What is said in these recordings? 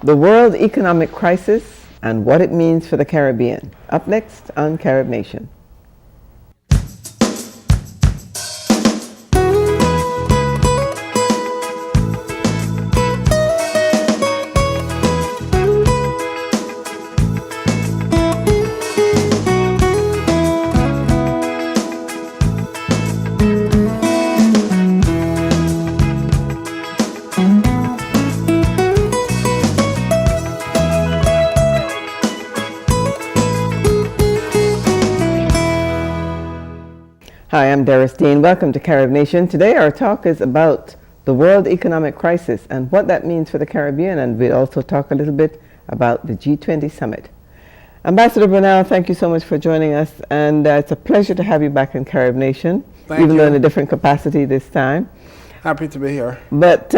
the world economic crisis and what it means for the Caribbean. Up next on Carib Nation. Hi, I'm Doris Dean. Welcome to Carib Nation. Today our talk is about the world economic crisis and what that means for the Caribbean, and we'll also talk a little bit about the G20 summit. Ambassador Brunel, thank you so much for joining us, and it's a pleasure to have you back in Carib Nation, even though in a different capacity this time. Happy to be here. But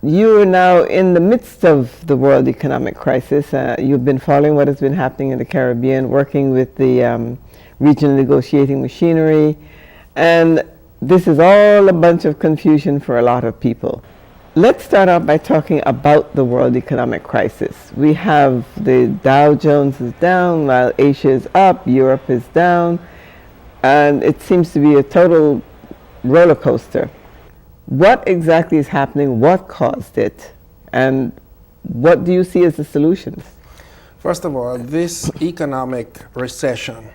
you are now in the midst of the world economic crisis. You've been following what has been happening in the Caribbean, working with the regional negotiating machinery. And this is all a bunch of confusion for a lot of people. Let's start out by talking about the world economic crisis. We have the Dow Jones is down while Asia is up, Europe is down, and it seems to be a total roller coaster. What exactly is happening? What caused it? And what do you see as the solutions? First of all, this economic recession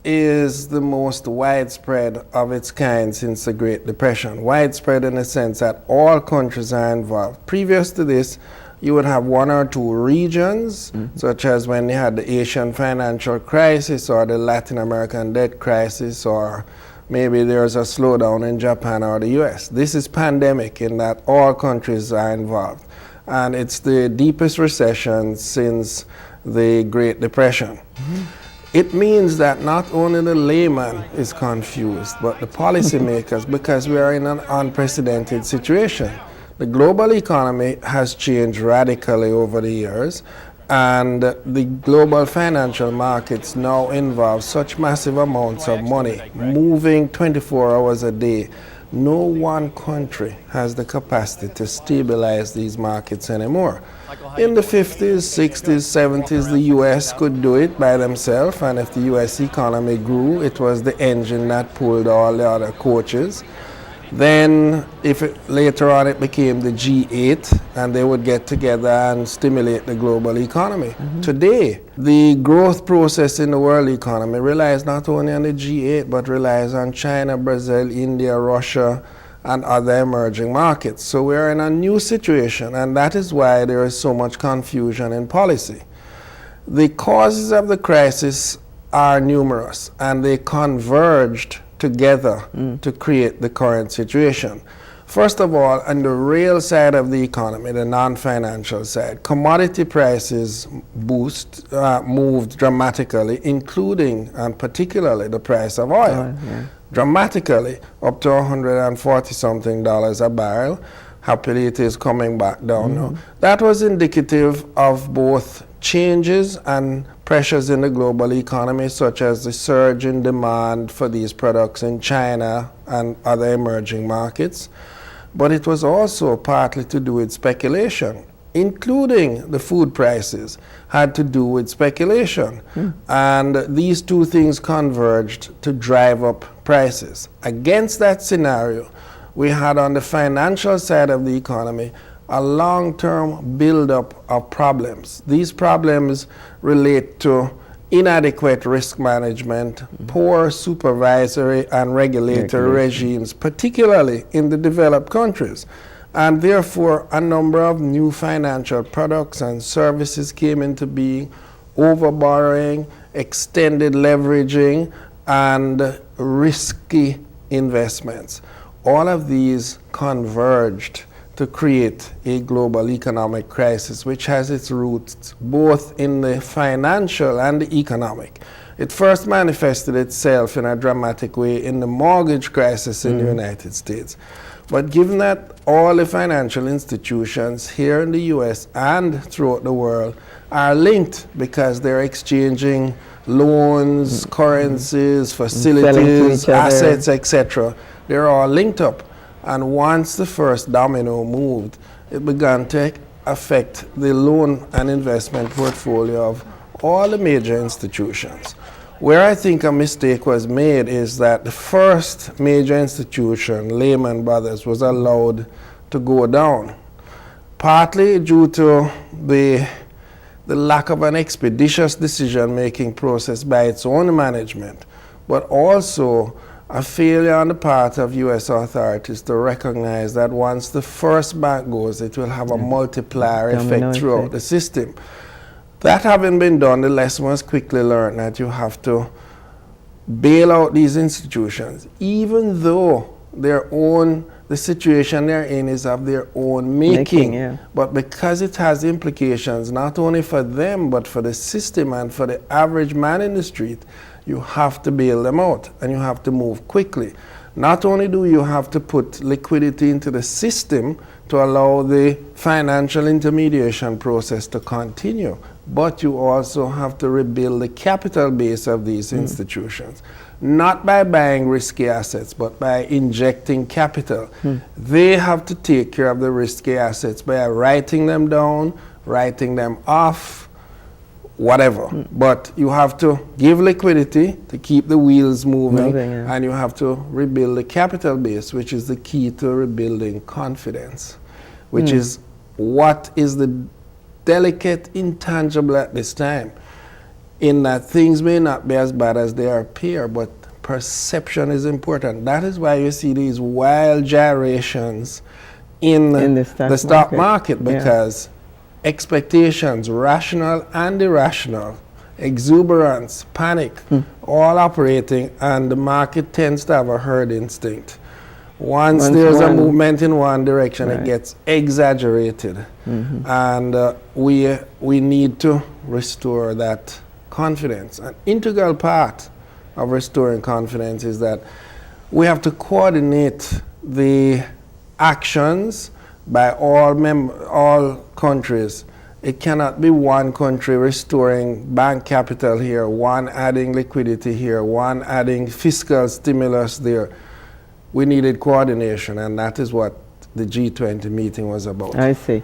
is the most widespread of its kind since the Great Depression. Widespread in the sense that all countries are involved. Previous to this, you would have one or two regions, such as when you had the Asian financial crisis or the Latin American debt crisis, or maybe there's a slowdown in Japan or the US. This is pandemic in that all countries are involved. And it's the deepest recession since the Great Depression. It means that not only the layman is confused, but the policymakers, because we are in an unprecedented situation. The global economy has changed radically over the years, and the global financial markets now involve such massive amounts of money, moving 24 hours a day. No one country has the capacity to stabilize these markets anymore. In the 50s, 60s, 70s, the US could do it by themselves, and if the US economy grew, it was the engine that pulled all the other coaches. Then, later on, it became the G8, and they would get together and stimulate the global economy. Today, the growth process in the world economy relies not only on the G8, but relies on China, Brazil, India, Russia, and other emerging markets. So we're in a new situation, and that is why there is so much confusion in policy. The causes of the crisis are numerous, and they converged together to create the current situation. First of all, on the real side of the economy, the non-financial side, commodity prices moved dramatically, including and particularly the price of oil. Dramatically, up to $140-something a barrel. Happily, it is coming back down now. That was indicative of both changes and pressures in the global economy, such as the surge in demand for these products in China and other emerging markets. But it was also partly to do with speculation, including the food prices had to do with speculation. And these two things converged to drive up prices. Against that scenario, we had on the financial side of the economy a long-term buildup of problems. These problems relate to inadequate risk management, poor supervisory and regulatory regimes, particularly in the developed countries. And therefore, a number of new financial products and services came into being, overborrowing, extended leveraging, and risky investments. All of these converged to create a global economic crisis, which has its roots both in the financial and the economic. It first manifested itself in a dramatic way in the mortgage crisis in the United States. But given that all the financial institutions here in the US and throughout the world are linked because they're exchanging loans, currencies, facilities, assets, etc., they're all linked up. And once the first domino moved, it began to affect the loan and investment portfolio of all the major institutions. Where I think a mistake was made is that the first major institution, Lehman Brothers, was allowed to go down, partly due to the lack of an expeditious decision-making process by its own management, but also a failure on the part of U.S. authorities to recognize that once the first bank goes, it will have a multiplier effect throughout the system. That having been done, the lesson was quickly learned that you have to bail out these institutions, even though the situation they're in is of their own making. But because it has implications not only for them, but for the system and for the average man in the street, you have to bail them out and you have to move quickly. Not only do you have to put liquidity into the system to allow the financial intermediation process to continue, but you also have to rebuild the capital base of these institutions. Not by buying risky assets, but by injecting capital. They have to take care of the risky assets by writing them down, writing them off, whatever. But you have to give liquidity to keep the wheels moving, and you have to rebuild the capital base, which is the key to rebuilding confidence, which is what is the delicate intangible at this time, in that things may not be as bad as they appear, but perception is important. That is why you see these wild gyrations in the stock market, because expectations, rational and irrational, exuberance, panic, all operating, and the market tends to have a herd instinct. Once there's a movement in one direction, it gets exaggerated. And we need to restore that confidence. An integral part of restoring confidence is that we have to coordinate the actions by all countries. It cannot be one country restoring bank capital here, one adding liquidity here, one adding fiscal stimulus there. We needed coordination, and that is what the G20 meeting was about. I see.